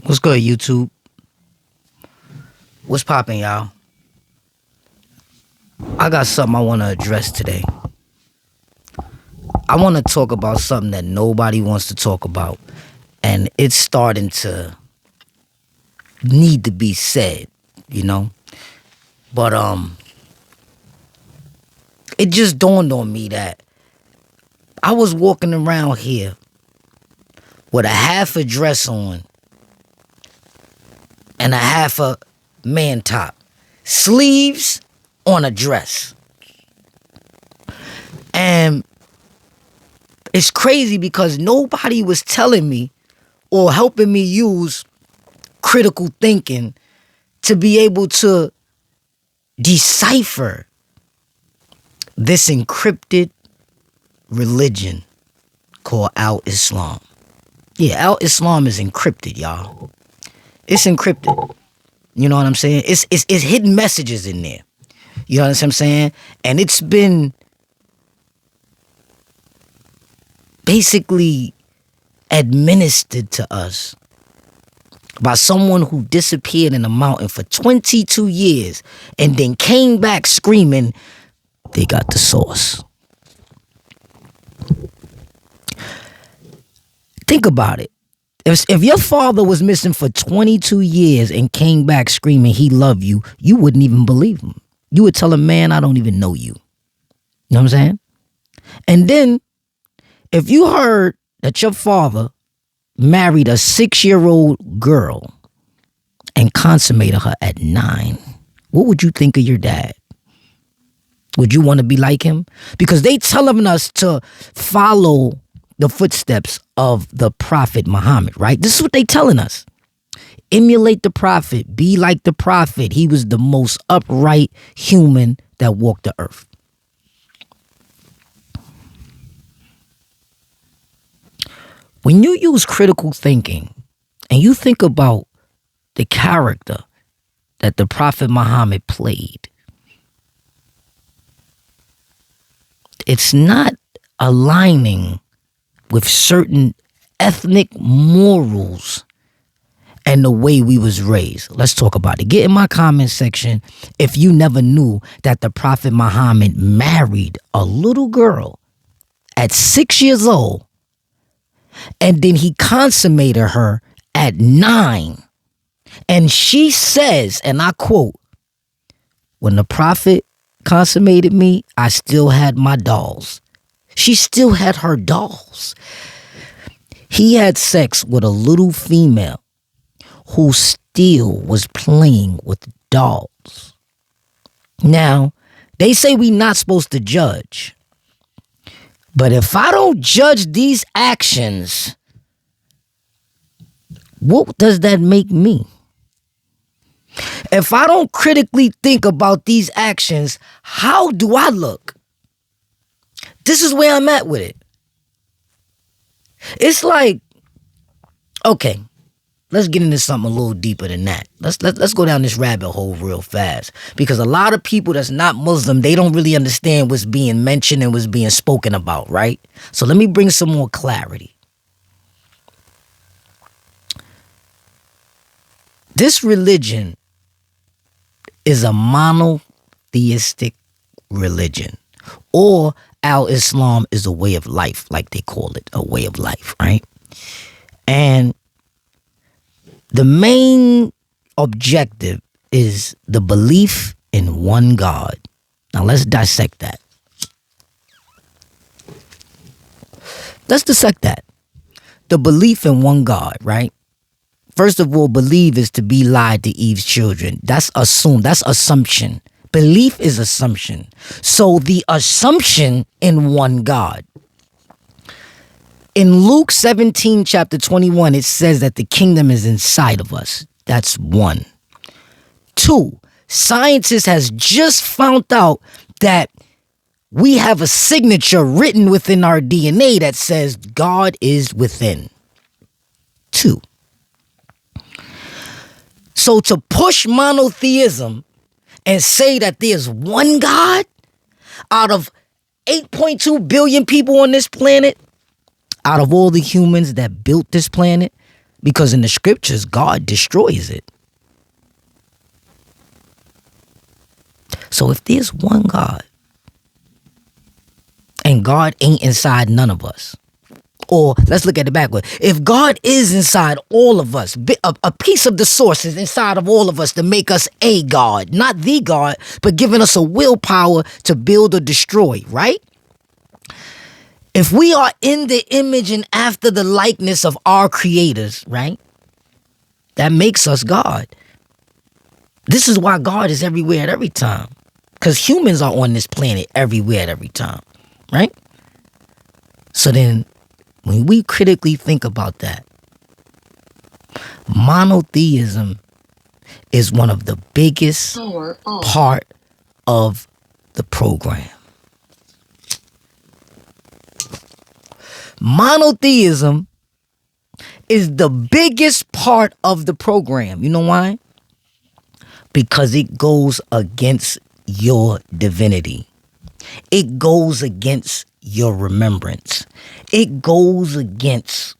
What's good, YouTube? What's poppin', y'all? I got something I want to address today. I want to talk about something that nobody wants to talk about, and it's starting to need to be said, you know? But it just dawned on me that I was walking around here with a half a dress on and a half a man top, sleeves on a dress. And it's crazy because nobody was telling me or helping me use critical thinking to be able to decipher this encrypted religion called Al-Islam. Yeah, Al-Islam is encrypted, y'all. It's encrypted. You know what I'm saying? It's hidden messages in there. You know what I'm saying? And it's been basically administered to us by someone who disappeared in a mountain for 22 years and then came back screaming, they got the source. Think about it. If your father was missing for 22 years and came back screaming he loved you, you wouldn't even believe him. You would tell him, man, I don't even know you. You know what I'm saying? And then, if you heard that your father married a 6-year-old girl and consummated her at 9, what would you think of your dad? Would you want to be like him? Because they telling us to follow the footsteps of the Prophet Muhammad, right? This is what they telling us. Emulate the Prophet. Be like the Prophet. He was the most upright human that walked the earth. When you use critical thinking and you think about the character that the Prophet Muhammad played, it's not aligning with certain ethnic morals and the way we was raised. Let's talk about it. Get in my comment section if you never knew that the Prophet Muhammad married a little girl at 6 years old, and then he consummated her at 9. And she says, and I quote, when the Prophet consummated me, I still had my dolls. She still had her dolls. He had sex with a little female who still was playing with dolls. Now, they say we not supposed to judge. But if I don't judge these actions, what does that make me? If I don't critically think about these actions, how do I look? This is where I'm at with it. It's like, okay, let's get into something a little deeper than that. Let's go down this rabbit hole real fast. Because a lot of people that's not Muslim, they don't really understand what's being mentioned and what's being spoken about, right? So let me bring some more clarity. This religion is a monotheistic religion, or Al-Islam is a way of life, like they call it, a way of life, right? And the main objective is the belief in one God. Now let's dissect that. Let's dissect that. The belief in one God, right? First of all, believe is to be lied to Eve's children. That's assumed. That's assumption. Belief is assumption. So the assumption in one God. In Luke 17, chapter 21, it says that the kingdom is inside of us. That's 1. 2, scientists has just found out that we have a signature written within our DNA that says God is within. 2. So to push monotheism and say that there's one God out of 8.2 billion people on this planet, out of all the humans that built this planet, Because in the scriptures, God destroys it. So if there's one God, and God ain't inside none of us, or let's look at it backward. If God is inside all of us, a piece of the source is inside of all of us to make us a God, not the God, but giving us a willpower to build or destroy, right? If we are in the image and after the likeness of our creators, right? That makes us God. This is why God is everywhere at every time. Because humans are on this planet everywhere at every time, right? So then, when we critically think about that, monotheism is one of the biggest part of the program. Monotheism is the biggest part of the program. You know why? Because it goes against your divinity. It goes against your remembrance. It goes against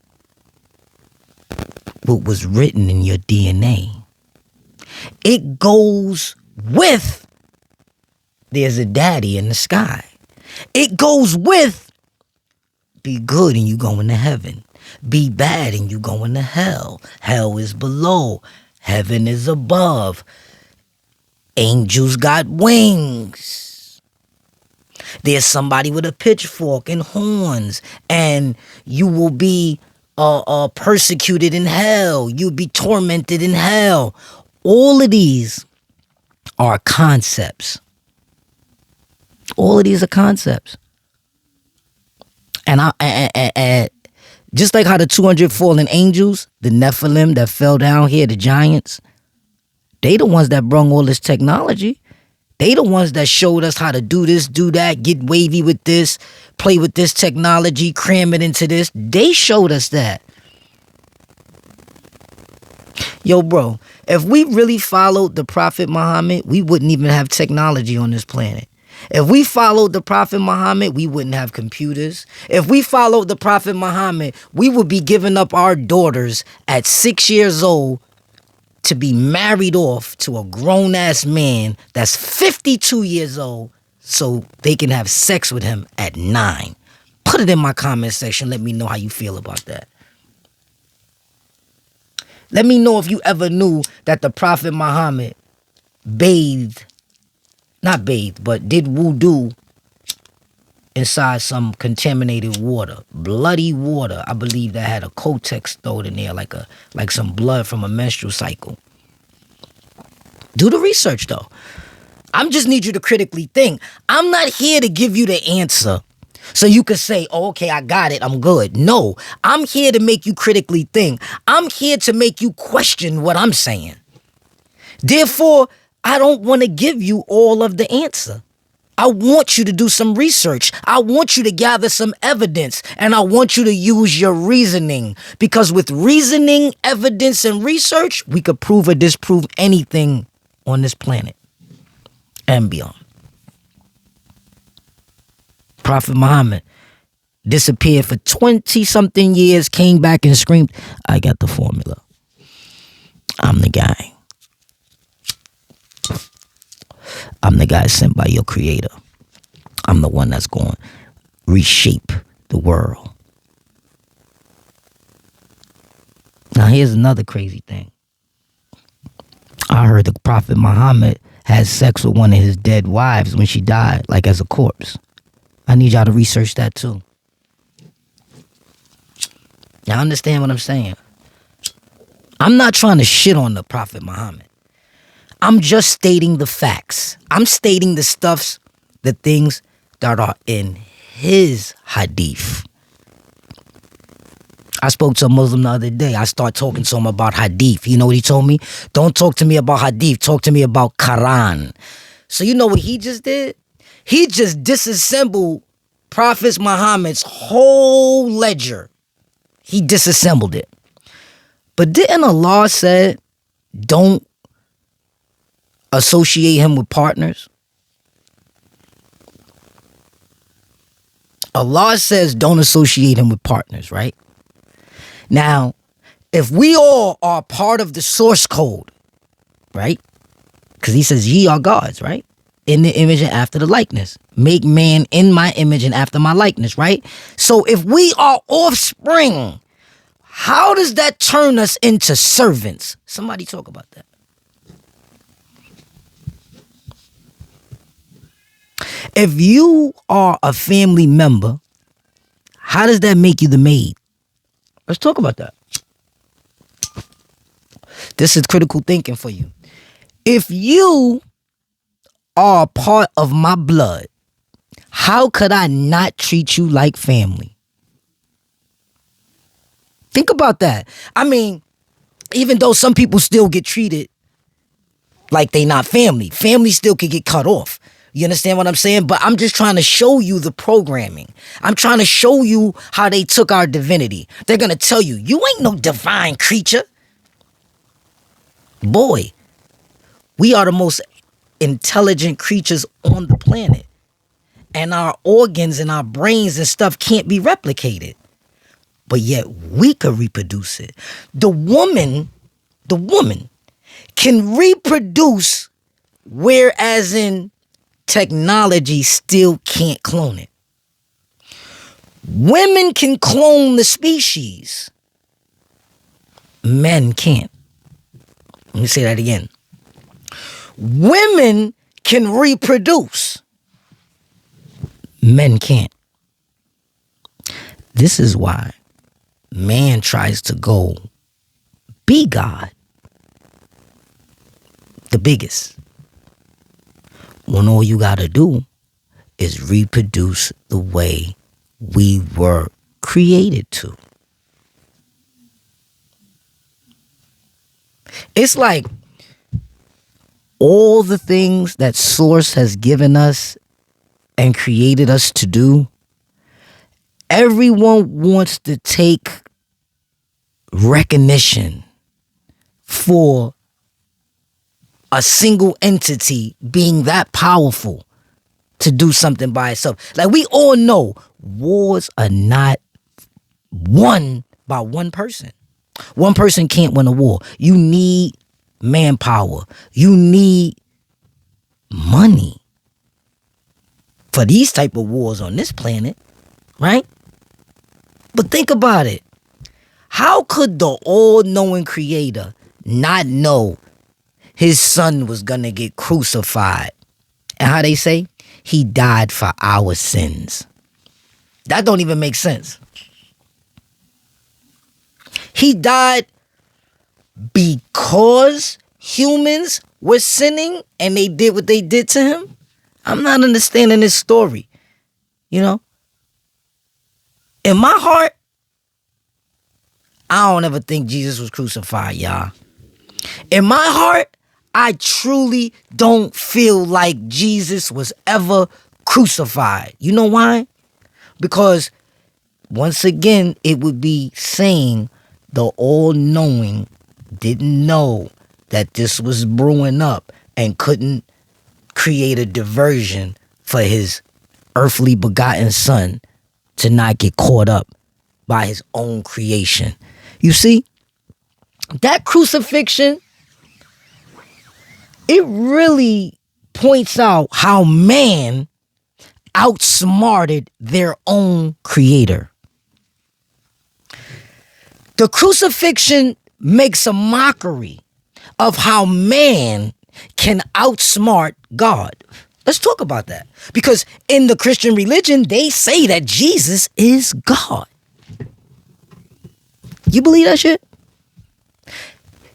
what was written in your DNA. It goes with there's a daddy in the sky. It goes with be good and you going to heaven. Be bad and you going to hell. Hell is below. Heaven is above. Angels got wings. There's somebody with a pitchfork and horns, and you will be persecuted in hell. You'll be tormented in hell. All of these are concepts. All of these are concepts. And just like how the 200 fallen angels, the Nephilim that fell down here, the giants, they the ones that brung all this technology. They the ones that showed us how to do this, do that, get wavy with this, play with this technology, cram it into this. They showed us that. Yo, bro, if we really followed the Prophet Muhammad, we wouldn't even have technology on this planet. If we followed the Prophet Muhammad, we wouldn't have computers. If we followed the Prophet Muhammad, we would be giving up our daughters at 6 years old to be married off to a grown-ass man that's 52 years old so they can have sex with him at 9. Put it in my comment section. Let me know how you feel about that. Let me know if you ever knew that the Prophet Muhammad not bathed, but did wudu inside some contaminated water, bloody water. I believe that had a Kotex thrown in there, like some blood from a menstrual cycle. Do the research though. I just need you to critically think. I'm not here to give you the answer so you could say, oh, okay, I got it, I'm good. No, I'm here to make you critically think. I'm here to make you question what I'm saying. Therefore, I don't want to give you all of the answer. I want you to do some research. I want you to gather some evidence, and I want you to use your reasoning, because with reasoning, evidence, and research, we could prove or disprove anything on this planet and beyond. Prophet Muhammad disappeared for 20-something years, came back and screamed, I got the formula. I'm the guy. I'm the guy sent by your creator. I'm the one that's going to reshape the world. Now here's another crazy thing. I heard the Prophet Muhammad had sex with one of his dead wives when she died, like as a corpse. I need y'all to research that too. Y'all understand what I'm saying? I'm not trying to shit on the Prophet Muhammad. I'm just stating the facts. I'm stating the things that are in his hadith. I spoke to a Muslim the other day. I started talking to him about hadith. You know what he told me? Don't talk to me about hadith. Talk to me about Quran. So you know what he just did? He just disassembled Prophet Muhammad's whole ledger. He disassembled it. But didn't Allah say, don't associate him with partners? Allah says don't associate him with partners, right? Now, If we all are part of the source code, right? Because he says, ye are gods, right? In the image and after the likeness. Make man in my image and after my likeness, right? So if we are offspring, how does that turn us into servants? Somebody talk about that. If you are a family member, how does that make you the maid? Let's talk about that. This is critical thinking for you. If you are a part of my blood, how could I not treat you like family? Think about that. I mean, even though some people still get treated like they not family, family still could get cut off. You understand what I'm saying? But I'm just trying to show you the programming. I'm trying to show you how they took our divinity. They're going to tell you, you ain't no divine creature. Boy, we are the most intelligent creatures on the planet. And our organs and our brains and stuff can't be replicated. But yet we could reproduce it. The woman can reproduce, whereas in technology still can't clone it. Women can clone the species. Men can't. Let me say that again. Women can reproduce. Men can't. This is why man tries to go be God. The biggest. When all you gotta do is reproduce the way we were created to. It's like all the things that Source has given us and created us to do, everyone wants to take recognition for a single entity being that powerful to do something by itself. Like, we all know wars are not won by one person. One person can't win a war. You need manpower. You need money for these type of wars on this planet, right? But think about it. How could the all-knowing creator not know his son was gonna get crucified? And how they say? He died for our sins. That don't even make sense. He died because humans were sinning and they did what they did to him? I'm not understanding this story. You know? In my heart, I don't ever think Jesus was crucified, y'all. In my heart, I truly don't feel like Jesus was ever crucified. You know why? Because once again, it would be saying the all-knowing didn't know that this was brewing up and couldn't create a diversion for his earthly begotten son to not get caught up by his own creation. You see, that crucifixion, it really points out how man outsmarted their own creator. The crucifixion makes a mockery of how man can outsmart God. Let's talk about that. Because in the Christian religion, they say that Jesus is God. You believe that shit?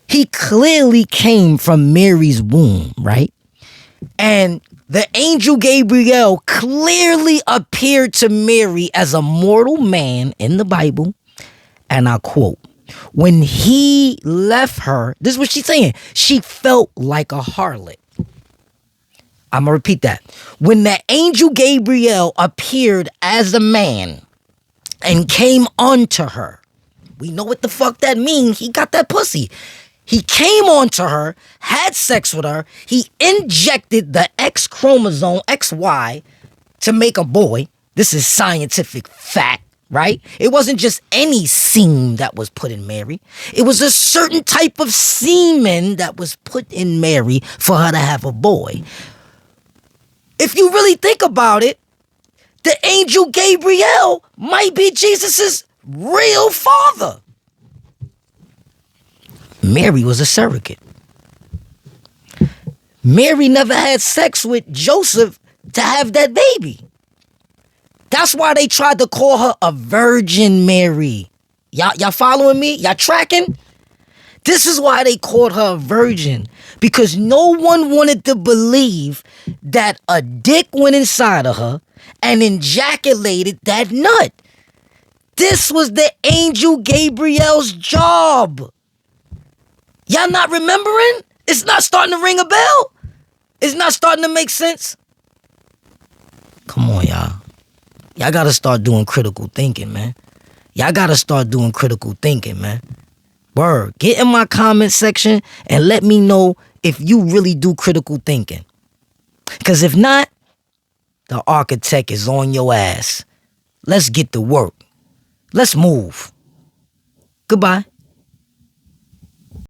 He clearly came from Mary's womb, right? And the angel Gabriel clearly appeared to Mary as a mortal man in the Bible. And I quote, when he left her, this is what she's saying, she felt like a harlot. I'm going to repeat that. When the angel Gabriel appeared as a man and came onto her, we know what the fuck that means. He got that pussy. He came onto her, had sex with her. He injected the X chromosome, XY, to make a boy. This is scientific fact, right? It wasn't just any semen that was put in Mary. It was a certain type of semen that was put in Mary for her to have a boy. If you really think about it, the angel Gabriel might be Jesus's real father. Mary was a surrogate. Mary never had sex with Joseph to have that baby. That's why they tried to call her a Virgin Mary. Y'all following me? Y'all tracking? This is why they called her a virgin. Because no one wanted to believe that a dick went inside of her and ejaculated that nut. This was the angel Gabriel's job. Y'all not remembering? It's not starting to ring a bell? It's not starting to make sense? Come on, y'all. Y'all gotta start doing critical thinking, man. Y'all gotta start doing critical thinking, man. Word. Get in my comment section and let me know if you really do critical thinking. Because if not, the architect is on your ass. Let's get to work. Let's move. Goodbye.